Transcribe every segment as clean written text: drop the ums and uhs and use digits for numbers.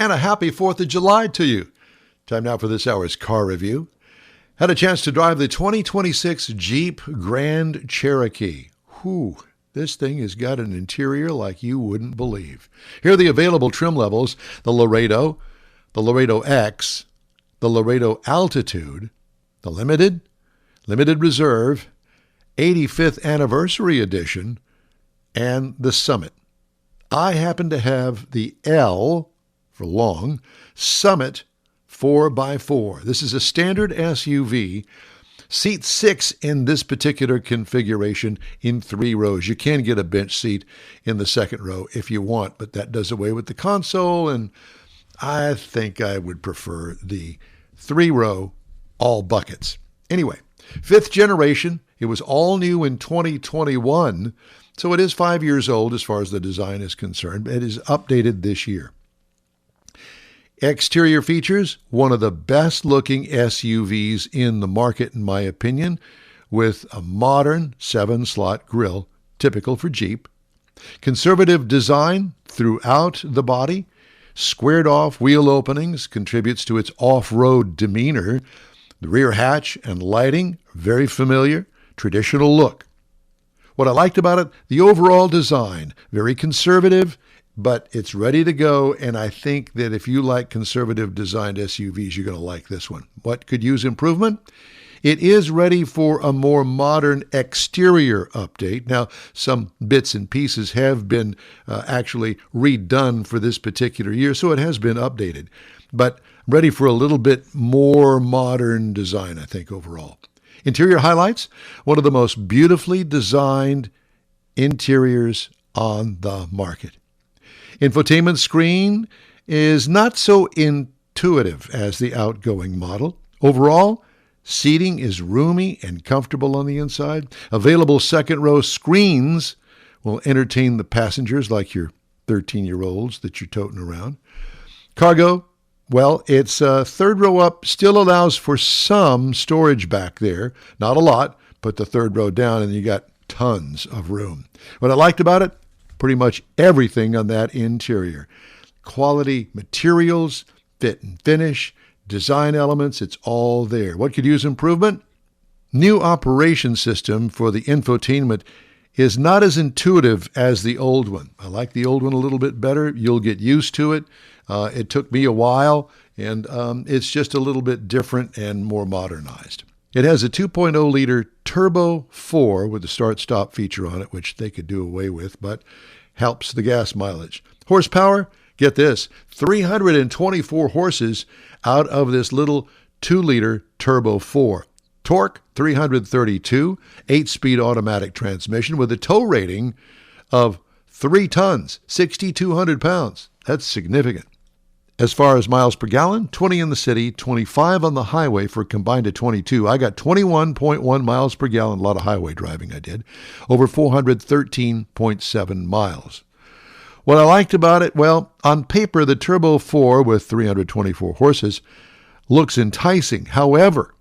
and a happy 4th of July to you. Time now for this hour's car review. Had a chance to drive the 2026 Jeep Grand Cherokee. Whew, this thing has got an interior like you wouldn't believe. Here are the available trim levels: the Laredo X, the Laredo Altitude, the Limited Reserve, 85th Anniversary Edition, and the Summit. I happen to have the L, for long, Summit 4x4. This is a standard SUV, seat 6 in this particular configuration in 3 rows. You can get a bench seat in the second row if you want, but that does away with the console, and I think I would prefer the 3-row all buckets. Anyway, 5th generation. It was all new in 2021, so it is 5 years old as far as the design is concerned. It is updated this year. Exterior features, one of the best looking SUVs in the market, in my opinion, with a modern 7-slot grille, typical for Jeep. Conservative design throughout the body. Squared off wheel openings contributes to its off-road demeanor. The rear hatch and lighting, very familiar, traditional look. What I liked about it, the overall design, very conservative, but it's ready to go, and I think that if you like conservative designed SUVs, you're going to like this one. What could use improvement? It is ready for a more modern exterior update. Now, some bits and pieces have been actually redone for this particular year, so it has been updated, but ready for a little bit more modern design, I think, overall. Interior highlights, one of the most beautifully designed interiors on the market. Infotainment screen is not so intuitive as the outgoing model. Overall, seating is roomy and comfortable on the inside. Available second-row screens will entertain the passengers like your 13-year-olds that you're toting around. Cargo, well, it's third row up, still allows for some storage back there. Not a lot, but the third row down, and you got tons of room. What I liked about it, pretty much everything on that interior. Quality materials, fit and finish, design elements, it's all there. What could use improvement? New operation system for the infotainment is not as intuitive as the old one. I like the old one a little bit better. You'll get used to it. It took me a while, and it's just a little bit different and more modernized. It has a 2.0-liter Turbo 4 with the start-stop feature on it, which they could do away with, but helps the gas mileage. Horsepower, get this, 324 horses out of this little 2-liter Turbo 4. Torque, 332, 8-speed automatic transmission with a tow rating of 3 tons, 6,200 pounds. That's significant. As far as miles per gallon, 20 in the city, 25 on the highway for a combined of 22. I got 21.1 miles per gallon, a lot of highway driving I did, over 413.7 miles. What I liked about it, well, on paper, the Turbo 4 with 324 horses looks enticing. However,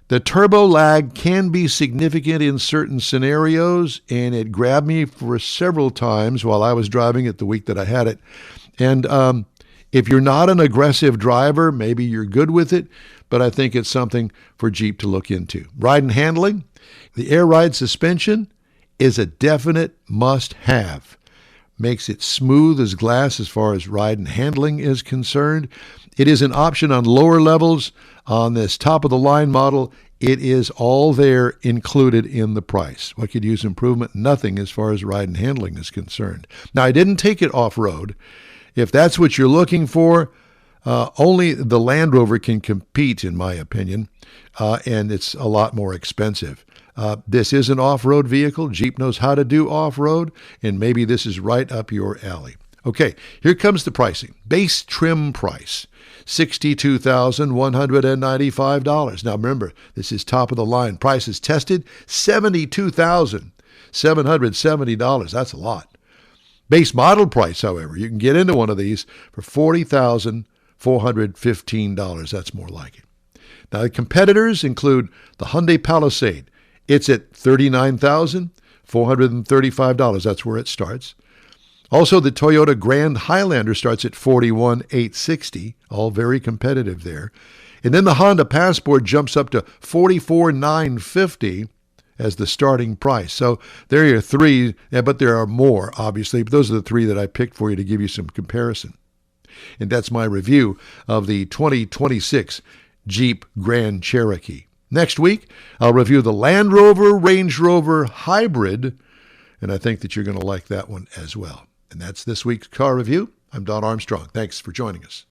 the turbo lag can be significant in certain scenarios, and it grabbed me for several times while I was driving it the week that I had it. And if you're not an aggressive driver, maybe you're good with it, but I think it's something for Jeep to look into. Ride and handling, the air ride suspension is a definite must-have. Makes it smooth as glass as far as ride and handling is concerned. It is an option on lower levels. On this top-of-the-line model, it is all there included in the price. What could use improvement? Nothing as far as ride and handling is concerned. Now, I didn't take it off-road. If that's what you're looking for, only the Land Rover can compete, in my opinion, and it's a lot more expensive. This is an off-road vehicle. Jeep knows how to do off-road, and maybe this is right up your alley. Okay, here comes the pricing. Base trim price, $62,195. Now remember, this is top of the line. Price is tested, $72,770. That's a lot. Base model price, however, you can get into one of these for $40,415. That's more like it. Now, the competitors include the Hyundai Palisade. It's at $39,435. That's where it starts. Also, the Toyota Grand Highlander starts at $41,860, all very competitive there. And then the Honda Passport jumps up to $44,950 as the starting price. So there are your three, but there are more, obviously. But those are the three that I picked for you to give you some comparison. And that's my review of the 2026 Jeep Grand Cherokee. Next week, I'll review the Land Rover Range Rover Hybrid, and I think that you're going to like that one as well. And that's this week's car review. I'm Don Armstrong. Thanks for joining us.